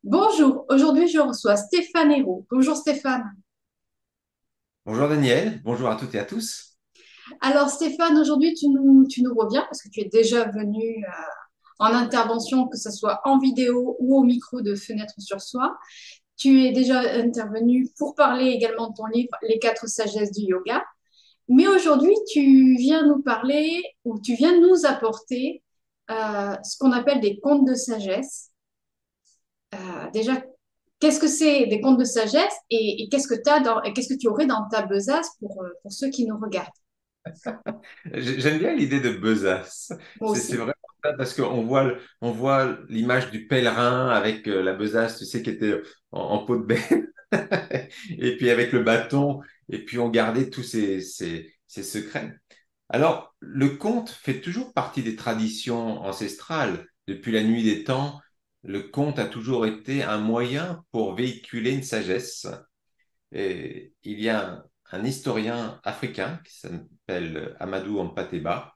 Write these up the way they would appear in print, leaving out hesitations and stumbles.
Bonjour, aujourd'hui je reçois Stéphane Hérault. Bonjour Stéphane. Bonjour Daniel, bonjour à toutes et à tous. Alors Stéphane, aujourd'hui tu nous reviens parce que tu es déjà venu en intervention, que ce soit en vidéo ou au micro de Fenêtre sur Soi. Tu es déjà intervenu pour parler également de ton livre Les quatre sagesses du yoga. Mais aujourd'hui tu viens nous parler ou tu viens nous apporter ce qu'on appelle des contes de sagesse. Déjà, qu'est-ce que c'est des contes de sagesse et qu'est-ce que qu'est-ce que tu aurais dans ta besace pour ceux qui nous regardent? J'aime bien l'idée de besace. Moi C'est aussi. vraiment ça parce on voit l'image du pèlerin avec la besace, tu sais, qui était en peau de bête, et puis avec le bâton, et puis on gardait tous ces secrets. Alors, le conte fait toujours partie des traditions ancestrales. Depuis la nuit des temps, le conte a toujours été un moyen pour véhiculer une sagesse. Et il y a un historien africain qui s'appelle Amadou Hampâté-Bâ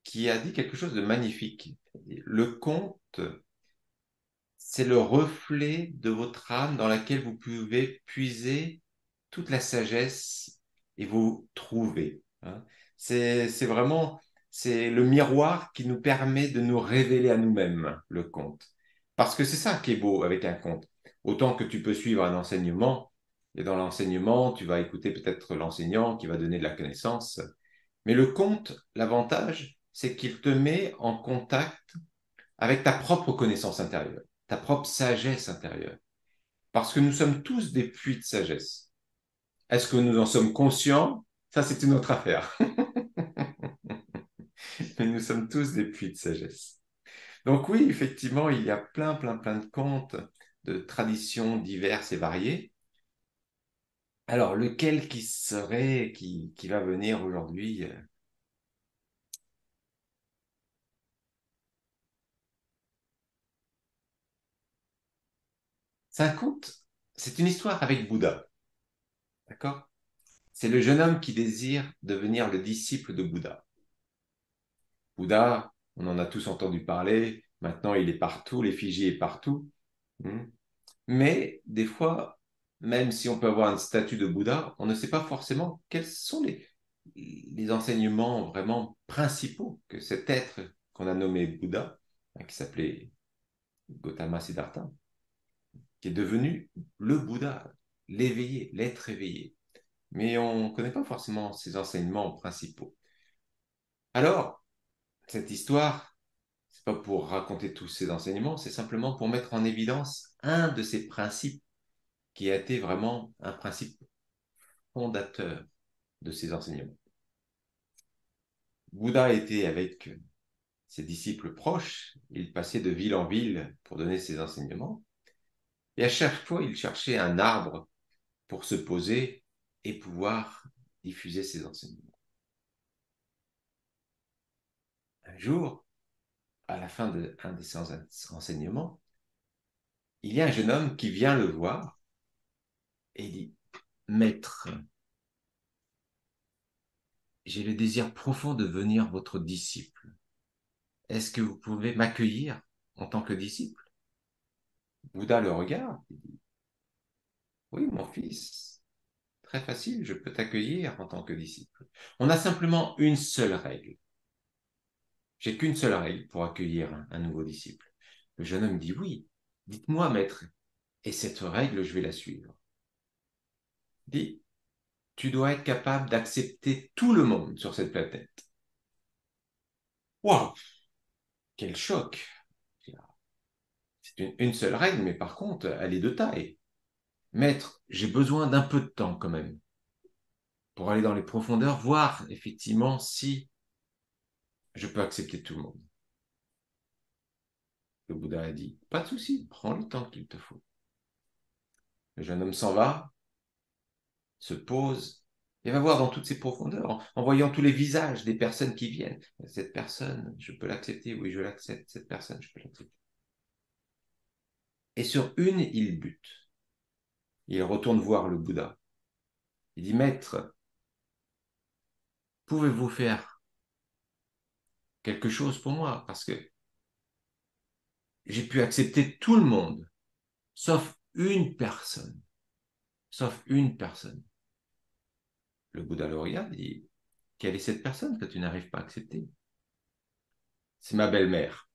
qui a dit quelque chose de magnifique. Le conte, c'est le reflet de votre âme dans laquelle vous pouvez puiser toute la sagesse et vous trouver. Hein. C'est vraiment, c'est le miroir qui nous permet de nous révéler à nous-mêmes, le conte. Parce que c'est ça qui est beau avec un conte. Autant que tu peux suivre un enseignement, et dans l'enseignement, tu vas écouter peut-être l'enseignant qui va donner de la connaissance. Mais le conte, l'avantage, c'est qu'il te met en contact avec ta propre connaissance intérieure, ta propre sagesse intérieure. Parce que nous sommes tous des puits de sagesse. Est-ce que nous en sommes conscients? Ça, c'est une autre affaire. Mais nous sommes tous des puits de sagesse. Donc oui, effectivement, il y a plein de contes, de traditions diverses et variées. Alors, lequel qui serait, qui va venir aujourd'hui? C'est un conte, c'est une histoire avec Bouddha, d'accord? C'est le jeune homme qui désire devenir le disciple de Bouddha. Bouddha, on en a tous entendu parler, maintenant il est partout, l'effigie est partout. Hmm. Mais des fois, même si on peut avoir une statue de Bouddha, on ne sait pas forcément quels sont les enseignements vraiment principaux que cet être qu'on a nommé Bouddha, hein, qui s'appelait Gautama Siddhartha, qui est devenu le Bouddha, l'éveillé, l'être éveillé. Mais on ne connaît pas forcément ses enseignements principaux. Alors, cette histoire, c'est pas pour raconter tous ses enseignements, c'est simplement pour mettre en évidence un de ses principes qui a été vraiment un principe fondateur de ses enseignements. Bouddha était avec ses disciples proches, il passait de ville en ville pour donner ses enseignements, et à chaque fois, il cherchait un arbre pour se poser et pouvoir diffuser ses enseignements. Un jour, à la fin d'un de ses enseignements, il y a un jeune homme qui vient le voir et dit, Maître, j'ai le désir profond de devenir votre disciple. Est-ce que vous pouvez m'accueillir en tant que disciple? Bouddha le regarde. Oui, mon fils, très facile, je peux t'accueillir en tant que disciple. On a simplement une seule règle. J'ai qu'une seule règle pour accueillir un nouveau disciple. Le jeune homme dit oui. Dites-moi, maître, et cette règle, je vais la suivre. Il dit, tu dois être capable d'accepter tout le monde sur cette planète. Waouh, quel choc! C'est une seule règle, mais par contre, elle est de taille. Maître, j'ai besoin d'un peu de temps quand même pour aller dans les profondeurs, voir effectivement si je peux accepter tout le monde. Le Bouddha a dit, pas de souci, prends le temps qu'il te faut. Le jeune homme s'en va, se pose, et va voir dans toutes ces profondeurs, en voyant tous les visages des personnes qui viennent. Cette personne, je peux l'accepter, oui, je l'accepte. Cette personne, je peux l'accepter. Et sur une, il bute. Il retourne voir le Bouddha. Il dit, Maître, pouvez-vous faire quelque chose pour moi? Parce que j'ai pu accepter tout le monde. sauf une personne. Sauf une personne. Le Bouddha le regarde et dit, quelle est cette personne que tu n'arrives pas à accepter? C'est ma belle-mère.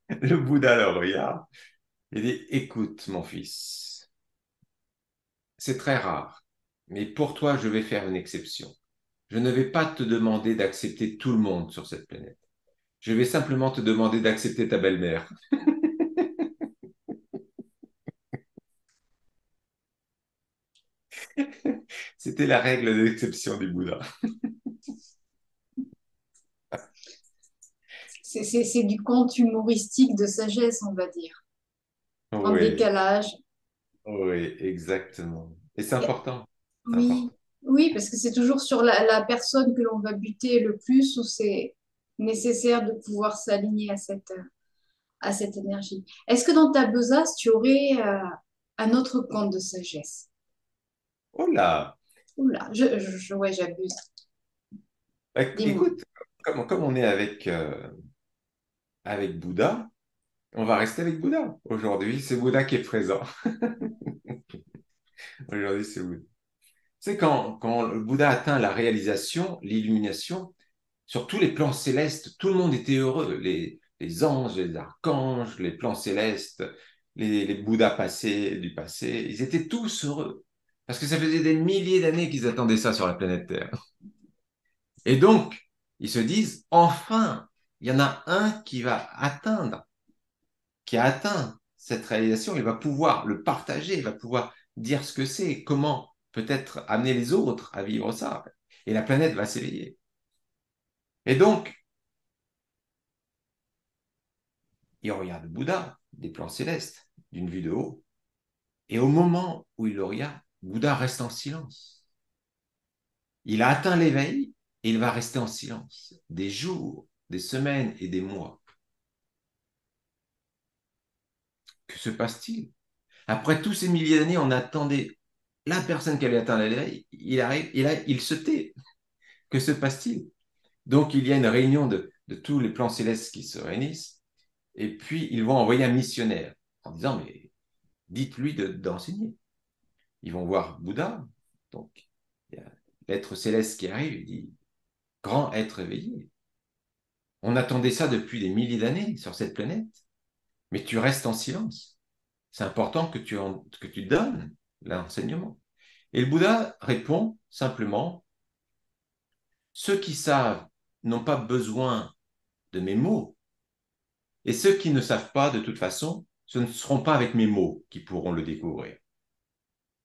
Le Bouddha le regarde et dit, écoute, mon fils, c'est très rare, mais pour toi, je vais faire une exception. Je ne vais pas te demander d'accepter tout le monde sur cette planète. Je vais simplement te demander d'accepter ta belle-mère. C'était la règle d'exception du Bouddha. C'est du conte humoristique de sagesse, on va dire, en Oui, décalage. oui, exactement. Et c'est important. C'est Oui, important. oui, parce que c'est toujours sur la personne que l'on va buter le plus où c'est nécessaire de pouvoir s'aligner à cette énergie. Est-ce que dans ta besace, tu aurais un autre conte de sagesse? Oh là! Oula, ouais, j'abuse. Dis-moi. Écoute, comme on est avec Bouddha, on va rester avec Bouddha. Aujourd'hui, c'est Bouddha qui est présent. Aujourd'hui, c'est Bouddha. C'est quand le Bouddha atteint la réalisation, l'illumination, sur tous les plans célestes, tout le monde était heureux. Les anges, les archanges, les plans célestes, les Bouddhas passés, du passé, ils étaient tous heureux. Parce que ça faisait des milliers d'années qu'ils attendaient ça sur la planète Terre. Et donc, ils se disent, enfin, il y en a un qui a atteint cette réalisation, il va pouvoir le partager, il va pouvoir dire ce que c'est, comment peut-être amener les autres à vivre ça. Et la planète va s'éveiller. Et donc, il regarde Bouddha, des plans célestes, d'une vue de haut. Et au moment où il le regarde, Bouddha reste en silence. Il a atteint l'éveil et il va rester en silence des jours, des semaines et des mois. Que se passe-t-il? Après tous ces milliers d'années, on attendait la personne qui allait atteindre l'éveil. Il arrive, il se tait. Que se passe-t-il? Donc, il y a une réunion de tous les plans célestes qui se réunissent. Et puis, ils vont envoyer un missionnaire en disant, mais dites-lui d'enseigner. Ils vont voir Bouddha. Donc, il y a l'être céleste qui arrive et dit, grand être éveillé. On attendait ça depuis des milliers d'années sur cette planète, mais tu restes en silence. C'est important que tu donnes l'enseignement. Et le Bouddha répond simplement, ceux qui savent n'ont pas besoin de mes mots, et ceux qui ne savent pas, de toute façon, ce ne seront pas avec mes mots qui pourront le découvrir.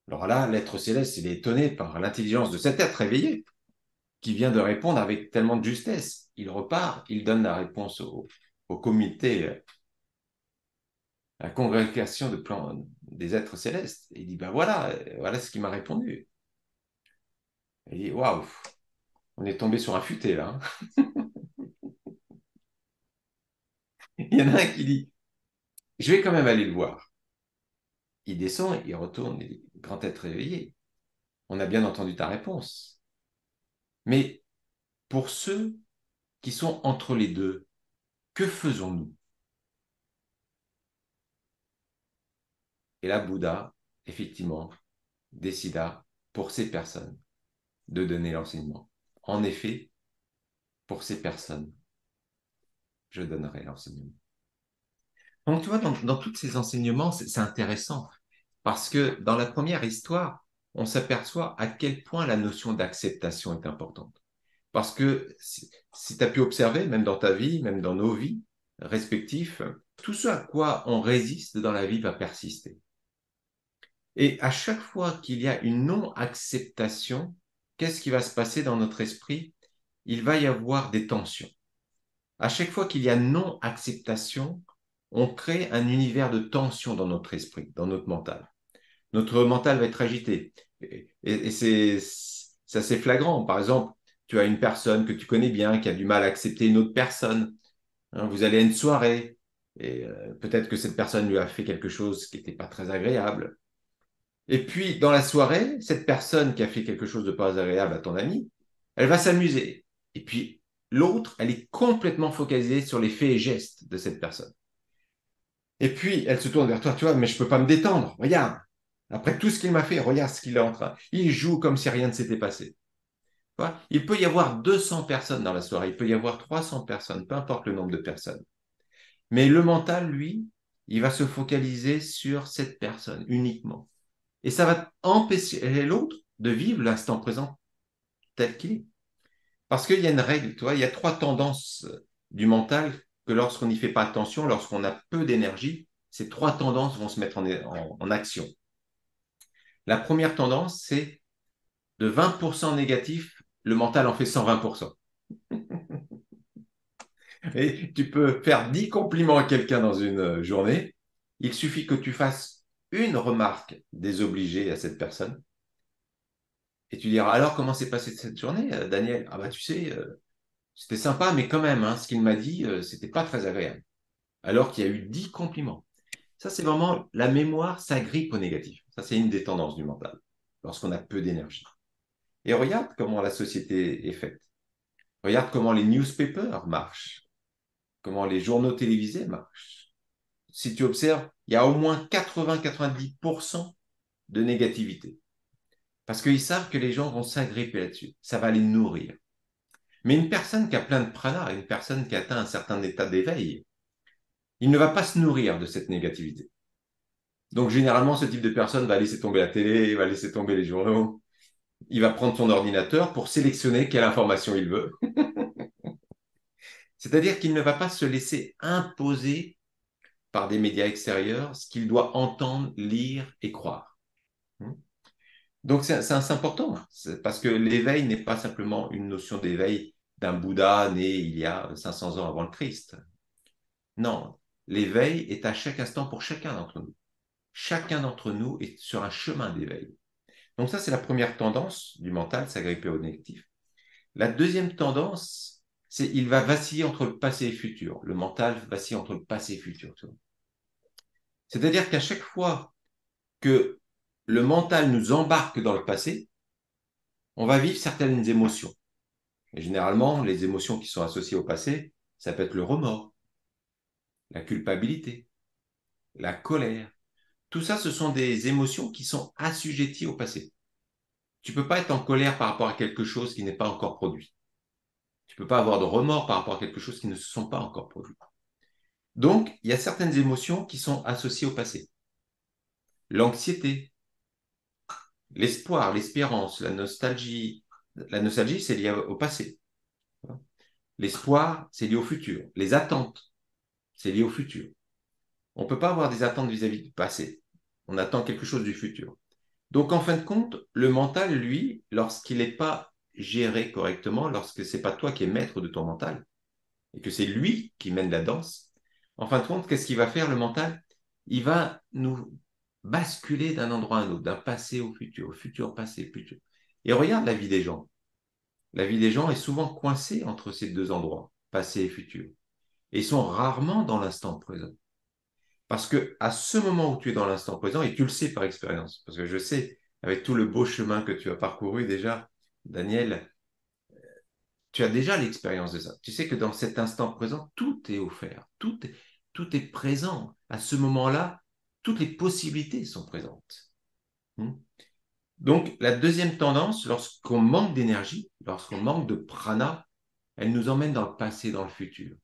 Alors là, l'être céleste, il est étonné par l'intelligence de cet être éveillé qui vient de répondre avec tellement de justesse. Il repart, il donne la réponse au comité, à la congrégation des êtres célestes. Et il dit, ben voilà, voilà ce qu'il m'a répondu. Et il dit, waouh, on est tombé sur un futé là. Il y en a un qui dit, je vais quand même aller le voir. Il descend, il retourne, il dit, grand être éveillé, on a bien entendu ta réponse. Mais pour ceux qui sont entre les deux, que faisons-nous? Et là, Bouddha, effectivement, décida pour ces personnes de donner l'enseignement. En effet, pour ces personnes, je donnerai l'enseignement. Donc, tu vois, dans tous ces enseignements, c'est intéressant parce que dans la première histoire, on s'aperçoit à quel point la notion d'acceptation est importante. Parce que si tu as pu observer, même dans ta vie, même dans nos vies respectives, tout ce à quoi on résiste dans la vie va persister. Et à chaque fois qu'il y a une non-acceptation, qu'est-ce qui va se passer dans notre esprit? Il va y avoir des tensions. À chaque fois qu'il y a non-acceptation, on crée un univers de tension dans notre esprit, dans notre mental. Notre mental va être agité. Et c'est assez flagrant. Par exemple, tu as une personne que tu connais bien qui a du mal à accepter une autre personne. Hein, vous allez à une soirée et peut-être que cette personne lui a fait quelque chose qui n'était pas très agréable. Et puis, dans la soirée, cette personne qui a fait quelque chose de pas agréable à ton ami, elle va s'amuser. Et puis, L'autre, elle est complètement focalisée sur les faits et gestes de cette personne. Et puis, elle se tourne vers toi, tu vois, mais je ne peux pas me détendre. Regarde, après tout ce qu'il m'a fait, regarde ce qu'il est en train. Il joue comme si rien ne s'était passé. Tu vois, il peut y avoir 200 personnes dans la soirée, il peut y avoir 300 personnes, peu importe le nombre de personnes. Mais le mental, lui, il va se focaliser sur cette personne uniquement. Et ça va empêcher l'autre de vivre l'instant présent tel qu'il est. Parce qu'il y a une règle, tu vois, il y a 3 tendances du mental que lorsqu'on n'y fait pas attention, lorsqu'on a peu d'énergie, ces 3 tendances vont se mettre en action. La première tendance, c'est de 20% négatif, le mental en fait 120%. Et tu peux faire 10 compliments à quelqu'un dans une journée. Il suffit que tu fasses une remarque désobligée à cette personne. Et tu diras, alors comment s'est passée cette journée, Daniel? Ah bah tu sais, c'était sympa, mais quand même, hein, ce qu'il m'a dit, c'était pas très agréable. Alors qu'il y a eu 10 compliments. Ça, c'est vraiment la mémoire s'agrippe au négatif. Ça, c'est une des tendances du mental, lorsqu'on a peu d'énergie. Et regarde comment la société est faite. Regarde comment les newspapers marchent, comment les journaux télévisés marchent. Si tu observes, il y a au moins 80-90% de négativité. Parce qu'ils savent que les gens vont s'agripper là-dessus. Ça va les nourrir. Mais une personne qui a plein de prana, une personne qui atteint un certain état d'éveil, il ne va pas se nourrir de cette négativité. Donc, généralement, ce type de personne va laisser tomber la télé, va laisser tomber les journaux. Il va prendre son ordinateur pour sélectionner quelle information il veut. C'est-à-dire qu'il ne va pas se laisser imposer par des médias extérieurs ce qu'il doit entendre, lire et croire. Donc, c'est important, parce que l'éveil n'est pas simplement une notion d'éveil d'un Bouddha né il y a 500 ans avant le Christ. Non, l'éveil est à chaque instant pour chacun d'entre nous. Chacun d'entre nous est sur un chemin d'éveil. Donc ça, c'est la première tendance du mental, s'agripper au négatif. La deuxième tendance, c'est il va vaciller entre le passé et le futur. Le mental vacille entre le passé et le futur. C'est-à-dire qu'à chaque fois que le mental nous embarque dans le passé, on va vivre certaines émotions. Et généralement, les émotions qui sont associées au passé, ça peut être le remords, la culpabilité, la colère. Tout ça, ce sont des émotions qui sont assujetties au passé. Tu ne peux pas être en colère par rapport à quelque chose qui n'est pas encore produit. Tu ne peux pas avoir de remords par rapport à quelque chose qui ne se sont pas encore produits. Donc, il y a certaines émotions qui sont associées au passé. L'anxiété, l'espoir, l'espérance, la nostalgie. La nostalgie, c'est lié au passé. L'espoir, c'est lié au futur. Les attentes, c'est lié au futur. On ne peut pas avoir des attentes vis-à-vis du passé. On attend quelque chose du futur. Donc, en fin de compte, le mental, lui, lorsqu'il n'est pas géré correctement, lorsque ce n'est pas toi qui es maître de ton mental, et que c'est lui qui mène la danse, en fin de compte, qu'est-ce qu'il va faire, le mental? Il va nous basculer d'un endroit à un autre, d'un passé au futur, passé, futur. Et regarde la vie des gens. La vie des gens est souvent coincée entre ces deux endroits, passé et futur. Et ils sont rarement dans l'instant présent. Parce que à ce moment où tu es dans l'instant présent, et tu le sais par expérience, parce que je sais, avec tout le beau chemin que tu as parcouru déjà, Daniel, tu as déjà l'expérience de ça. Tu sais que dans cet instant présent, tout est offert, tout est présent. À ce moment-là, toutes les possibilités sont présentes. Hmm. Donc, la deuxième tendance, lorsqu'on manque d'énergie, lorsqu'on manque de prana, elle nous emmène dans le passé, dans le futur.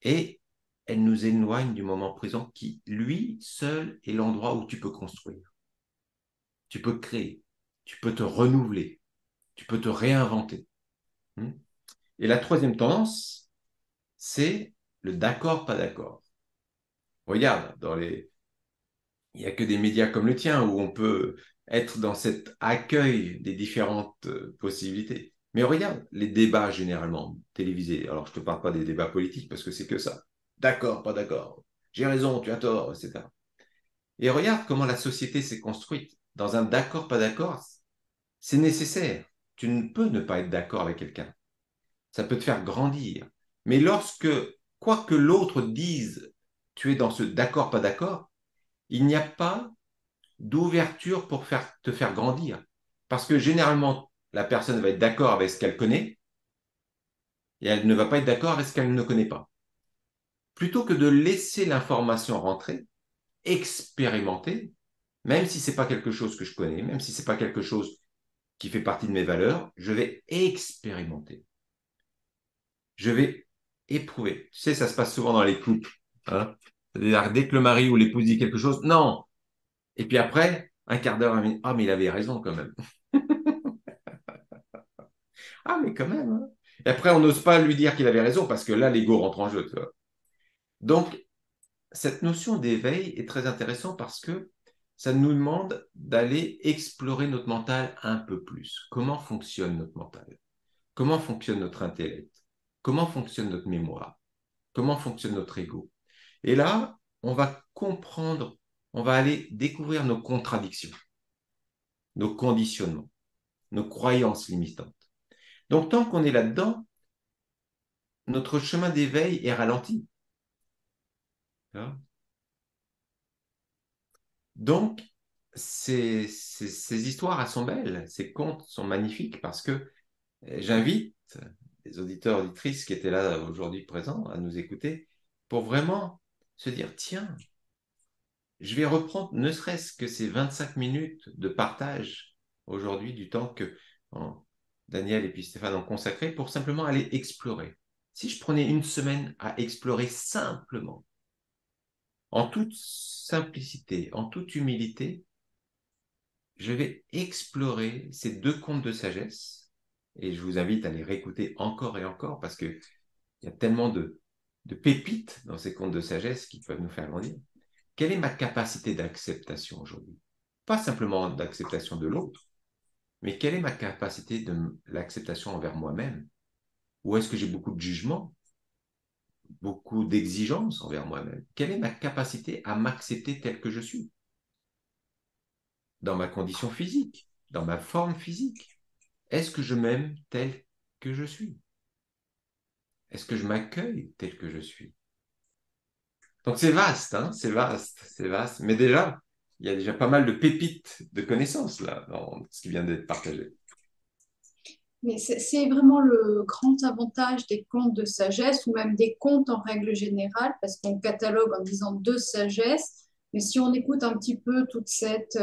Et elle nous éloigne du moment présent qui, lui, seul, est l'endroit où tu peux construire. Tu peux créer, tu peux te renouveler, tu peux te réinventer. Hmm. Et la troisième tendance, c'est le d'accord, pas d'accord. Regarde, il n'y a que des médias comme le tien où on peut être dans cet accueil des différentes possibilités. Mais regarde les débats généralement télévisés. Alors, je ne te parle pas des débats politiques parce que c'est que ça. D'accord, pas d'accord. J'ai raison, tu as tort, etc. Et regarde comment la société s'est construite. Dans un d'accord, pas d'accord, c'est nécessaire. Tu ne peux ne pas être d'accord avec quelqu'un. Ça peut te faire grandir. Mais lorsque, quoi que l'autre dise, tu es dans ce d'accord, pas d'accord, il n'y a pas d'ouverture pour te faire grandir. Parce que généralement, la personne va être d'accord avec ce qu'elle connaît, et elle ne va pas être d'accord avec ce qu'elle ne connaît pas. Plutôt que de laisser l'information rentrer, expérimenter, même si ce n'est pas quelque chose que je connais, même si ce n'est pas quelque chose qui fait partie de mes valeurs, je vais expérimenter. Je vais éprouver. Tu sais, ça se passe souvent dans les couples. Hein. C'est-à-dire, dès que le mari ou l'épouse dit quelque chose, non. Et puis après, un quart d'heure, ah, mais il avait raison quand même. Ah, mais quand même. Hein. Et après, on n'ose pas lui dire qu'il avait raison parce que là, l'ego rentre en jeu. Tu vois. Donc, cette notion d'éveil est très intéressante parce que ça nous demande d'aller explorer notre mental un peu plus. Comment fonctionne notre mental? Comment fonctionne notre intellect? Comment fonctionne notre mémoire? Comment fonctionne notre ego? Et là, on va comprendre, on va aller découvrir nos contradictions, nos conditionnements, nos croyances limitantes. Donc, tant qu'on est là-dedans, notre chemin d'éveil est ralenti. Donc, ces histoires, elles sont belles, ces contes sont magnifiques parce que j'invite les auditeurs, auditrices qui étaient là aujourd'hui présents à nous écouter pour vraiment se dire, tiens, je vais reprendre ne serait-ce que ces 25 minutes de partage aujourd'hui du temps que Daniel et puis Stéphane ont consacré pour simplement aller explorer. Si je prenais une semaine à explorer simplement, en toute simplicité, en toute humilité, je vais explorer ces deux contes de sagesse et je vous invite à les réécouter encore et encore parce qu'il y a tellement de pépites dans ces contes de sagesse qui peuvent nous faire grandir. Quelle est ma capacité d'acceptation aujourd'hui? Pas simplement d'acceptation de l'autre, mais quelle est ma capacité de l'acceptation envers moi-même? Ou est-ce que j'ai beaucoup de jugement, beaucoup d'exigences envers moi-même? Quelle est ma capacité à m'accepter tel que je suis? Dans ma condition physique, dans ma forme physique? Est-ce que je m'aime tel que je suis? Est-ce que je m'accueille tel que je suis? Donc c'est vaste, hein, c'est vaste, c'est vaste. Mais déjà, il y a déjà pas mal de pépites de connaissances là, dans ce qui vient d'être partagé. Mais c'est vraiment le grand avantage des contes de sagesse ou même des contes en règle générale, parce qu'on catalogue en disant de sagesse. Mais si on écoute un petit peu toute cette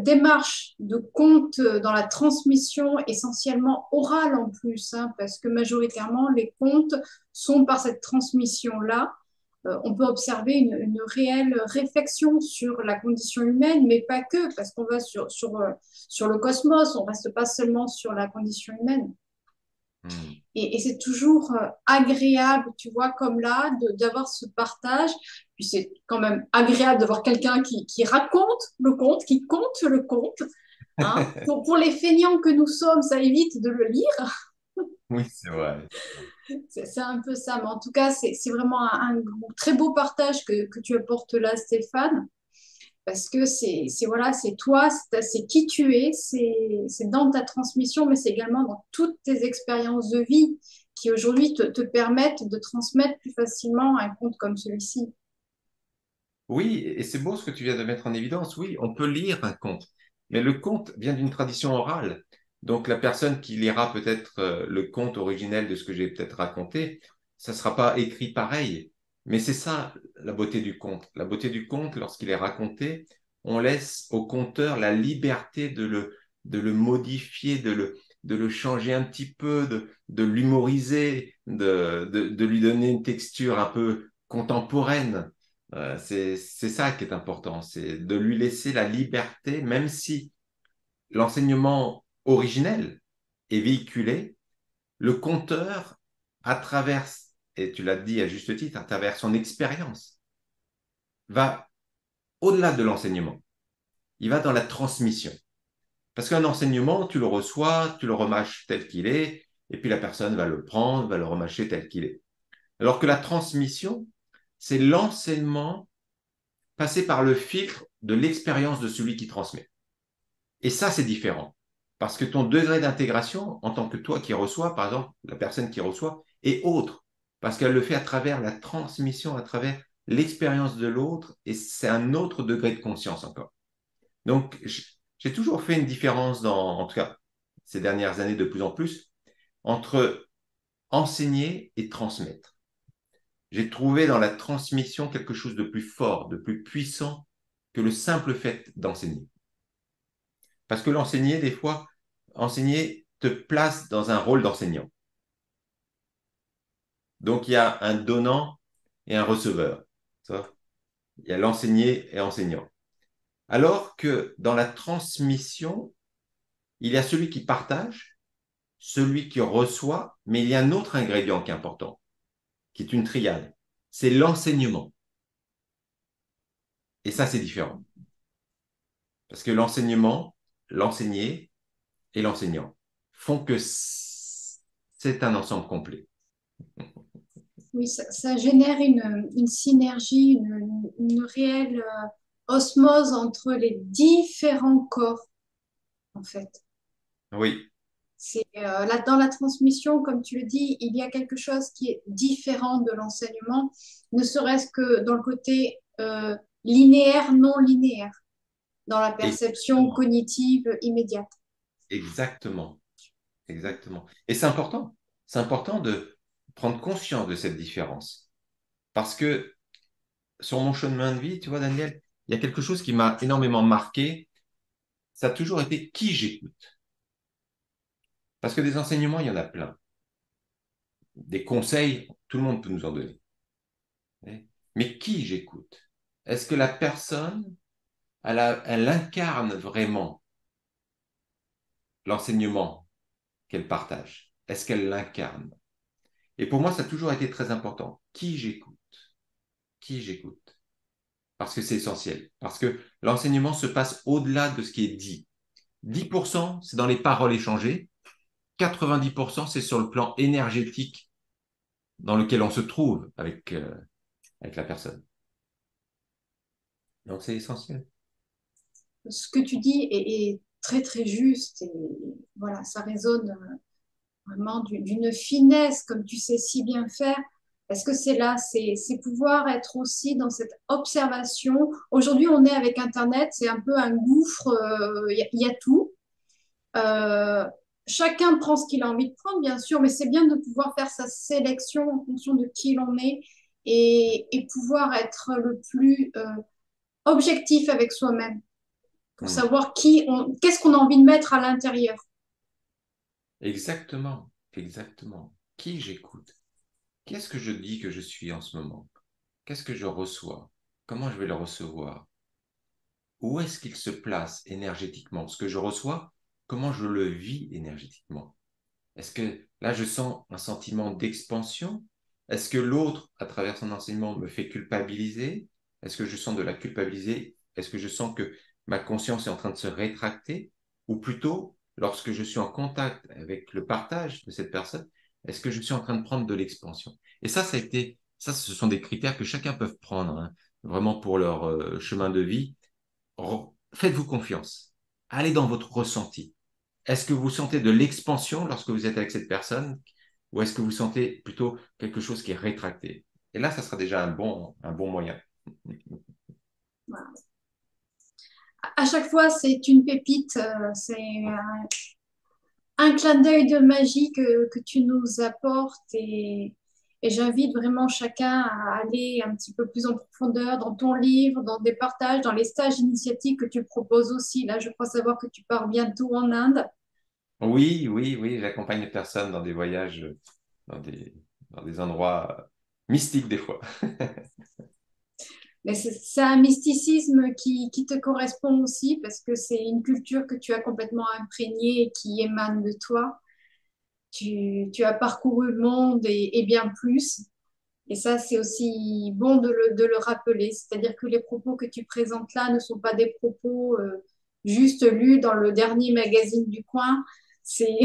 démarche de contes dans la transmission essentiellement orale en plus, hein, parce que majoritairement les contes sont par cette transmission-là. On peut observer une réelle réflexion sur la condition humaine, mais pas que, parce qu'on va sur le cosmos, on ne reste pas seulement sur la condition humaine. Hmm. Et c'est toujours agréable, tu vois, comme là, d'avoir ce partage. Puis c'est quand même agréable de voir quelqu'un qui raconte le conte, qui compte le conte. Hein. Pour les feignants que nous sommes, ça évite de le lire. Oui, c'est vrai. C'est un peu ça. Mais en tout cas, c'est vraiment un très beau partage que tu apportes là, Stéphane. Parce que voilà, c'est toi, c'est qui tu es, c'est dans ta transmission, mais c'est également dans toutes tes expériences de vie qui aujourd'hui te permettent de transmettre plus facilement un conte comme celui-ci. Oui, et c'est beau ce que tu viens de mettre en évidence. Oui, on peut lire un conte, mais le conte vient d'une tradition orale. Donc la personne qui lira peut-être le conte originel de ce que j'ai peut-être raconté, ça ne sera pas écrit pareil. Mais c'est ça la beauté du conte. La beauté du conte, lorsqu'il est raconté, on laisse au conteur la liberté de le modifier, de le changer un petit peu, de l'humoriser, de lui donner une texture un peu contemporaine. C'est ça qui est important, c'est de lui laisser la liberté, même si l'enseignement originel est véhiculé, le conteur, à travers, et tu l'as dit à juste titre, à travers son expérience, va au-delà de l'enseignement. Il va dans la transmission. Parce qu'un enseignement, tu le reçois, tu le remâches tel qu'il est, et puis la personne va le prendre, va le remâcher tel qu'il est. Alors que la transmission, c'est l'enseignement passer par le filtre de l'expérience de celui qui transmet. Et ça, c'est différent. Parce que ton degré d'intégration, en tant que toi qui reçois, par exemple, la personne qui reçoit, est autre. Parce qu'elle le fait à travers la transmission, à travers l'expérience de l'autre, et c'est un autre degré de conscience encore. Donc, j'ai toujours fait une différence dans, en tout cas, ces dernières années de plus en plus, entre enseigner et transmettre. J'ai trouvé dans la transmission quelque chose de plus fort, de plus puissant que le simple fait d'enseigner. Parce que l'enseigner, des fois, enseigner te place dans un rôle d'enseignant. Donc, il y a un donnant et un receveur. Ça, il y a l'enseigné et enseignant. Alors que dans la transmission, il y a celui qui partage, celui qui reçoit, mais il y a un autre ingrédient qui est important, qui est une triade. C'est l'enseignement. Et ça, c'est différent. Parce que l'enseignement, l'enseigné et l'enseignant font que c'est un ensemble complet. Oui, ça génère une synergie, une réelle osmose entre les différents corps, en fait. Oui, Là, dans la transmission, comme tu le dis, il y a quelque chose qui est différent de l'enseignement, ne serait-ce que dans le côté linéaire, non linéaire, dans la perception exactement, cognitive immédiate. exactement, exactement. Et c'est important. C'est important de prendre conscience de cette différence. Parce que sur mon chemin de vie, tu vois, Daniel, il y a quelque chose qui m'a énormément marqué. Ça a toujours été qui j'écoute. Parce que des enseignements, il y en a plein. Des conseils, tout le monde peut nous en donner. Mais qui j'écoute? Est-ce que la personne, elle incarne vraiment l'enseignement qu'elle partage? Est-ce qu'elle l'incarne? Et pour moi, ça a toujours été très important. Qui j'écoute? Qui j'écoute? Parce que c'est essentiel. Parce que l'enseignement se passe au-delà de ce qui est dit. 10%, c'est dans les paroles échangées. 90%, c'est sur le plan énergétique dans lequel on se trouve avec la personne. Donc, c'est essentiel. Ce que tu dis est très, très juste et voilà, ça résonne vraiment d'une finesse, comme tu sais si bien faire. Est-ce que c'est là, c'est pouvoir être aussi dans cette observation. Aujourd'hui, on est avec Internet, c'est un peu un gouffre, il y a tout. Euh, Chacun prend ce qu'il a envie de prendre, bien sûr, mais c'est bien de pouvoir faire sa sélection en fonction de qui l'on est et pouvoir être le plus objectif avec soi-même pour Hmm. savoir qu'est-ce qu'on a envie de mettre à l'intérieur. Exactement, exactement. Qui j'écoute? Qu'est-ce que je dis que je suis en ce moment? Qu'est-ce que je reçois? Comment je vais le recevoir? Où est-ce qu'il se place énergétiquement? Ce que je reçois, comment je le vis énergétiquement? Est-ce que là, je sens un sentiment d'expansion? Est-ce que l'autre, à travers son enseignement, me fait culpabiliser? Est-ce que je sens de la culpabiliser? Est-ce que je sens que ma conscience est en train de se rétracter? Ou plutôt, lorsque je suis en contact avec le partage de cette personne, est-ce que je suis en train de prendre de l'expansion? Et ça, ce sont des critères que chacun peut prendre, hein, vraiment pour leur chemin de vie. Faites-vous confiance. Allez dans votre ressenti. Est-ce que vous sentez de l'expansion lorsque vous êtes avec cette personne ou est-ce que vous sentez plutôt quelque chose qui est rétracté? Et là, ça sera déjà un bon moyen. Voilà. À chaque fois, c'est une pépite, c'est un clin d'œil de magie que tu nous apportes et j'invite vraiment chacun à aller un petit peu plus en profondeur dans ton livre, dans des partages, dans les stages initiatiques que tu proposes aussi. Là, je crois savoir que tu pars bientôt en Inde. Oui, oui, oui, j'accompagne les personnes dans des voyages, dans dans des endroits mystiques des fois. Mais c'est un mysticisme qui te correspond aussi parce que c'est une culture que tu as complètement imprégnée et qui émane de toi. Tu as parcouru le monde et bien plus. Et ça, c'est aussi bon de le rappeler. C'est-à-dire que les propos que tu présentes là ne sont pas des propos juste lus dans le dernier magazine du coin. C'est,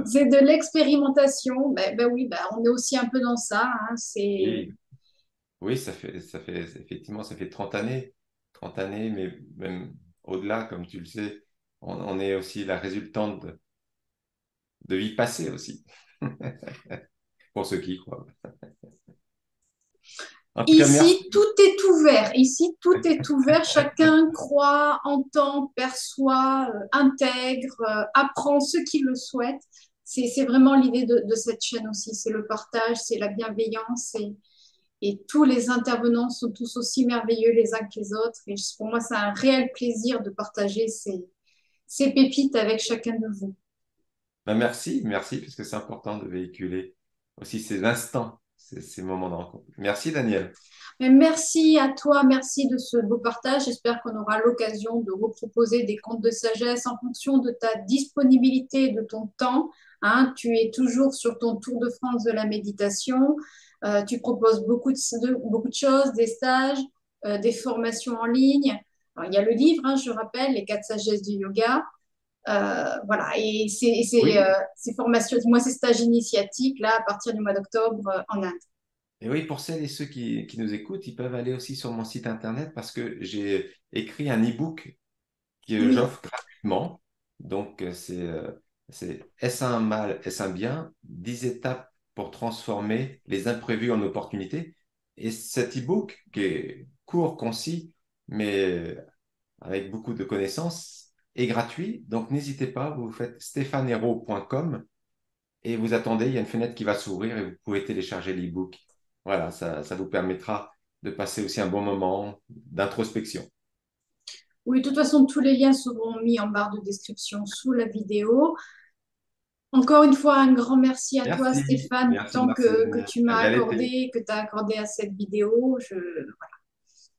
c'est de l'expérimentation. Ben oui, ben, on est aussi un peu dans ça, hein. Oui, oui, effectivement, ça fait 30 années, mais même au-delà, comme tu le sais, on est aussi la résultante de vies passées aussi, pour ceux qui y croient. En tout cas, merci. Ici, tout est ouvert. Ici, tout est ouvert. Chacun croit, entend, perçoit, intègre, apprend ce qu'il le souhaite. c'est vraiment l'idée de cette chaîne aussi. C'est le partage, c'est la bienveillance et tous les intervenants sont tous aussi merveilleux les uns que les autres. Et pour moi, c'est un réel plaisir de partager ces pépites avec chacun de vous. Ben, merci, merci, parce que c'est important de véhiculer aussi ces instants, ces moments de rencontre. Merci, Daniel. Mais merci à toi, merci de ce beau partage. J'espère qu'on aura l'occasion de reproposer des contes de sagesse en fonction de ta disponibilité et de ton temps. Hein, tu es toujours sur ton tour de France de la méditation. Tu proposes beaucoup de choses, des stages, des formations en ligne. Alors, il y a le livre, hein, je rappelle, Les 4 sagesses du yoga. Voilà, et Oui, ces formations, moi, ces stages initiatiques, là, à partir du mois d'octobre en Inde. et oui, pour celles et ceux qui nous écoutent, ils peuvent aller aussi sur mon site internet parce que j'ai écrit un e-book que Oui, j'offre gratuitement. Donc, c'est Est-ce un mal, est-ce un bien? 10 étapes pour transformer les imprévus en opportunités. Et cet e-book, qui est court, concis, mais avec beaucoup de connaissances, est gratuit. Donc, n'hésitez pas, vous faites stéphanero.com et vous attendez, il y a une fenêtre qui va s'ouvrir et vous pouvez télécharger l'e-book. Voilà, ça vous permettra de passer aussi un bon moment d'introspection. oui, de toute façon, tous les liens seront mis en barre de description sous la vidéo. Encore une fois, un grand merci à toi, Merci, Stéphane, du merci, temps merci que Daniel. tu m'as Bel été. accordé, que tu as accordé à cette vidéo.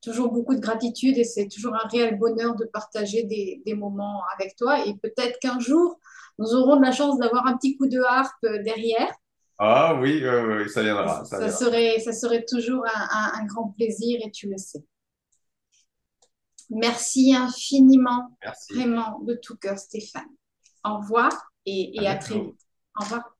Toujours beaucoup de gratitude et c'est toujours un réel bonheur de partager des moments avec toi. Et peut-être qu'un jour, nous aurons de la chance d'avoir un petit coup de harpe derrière. Ah oui, oui, oui, oui, ça viendra, ça viendra. Ça serait toujours un grand plaisir et tu le sais. Merci infiniment, Merci. vraiment de tout cœur, Stéphane. Au revoir À et à très bientôt. vite. Au revoir.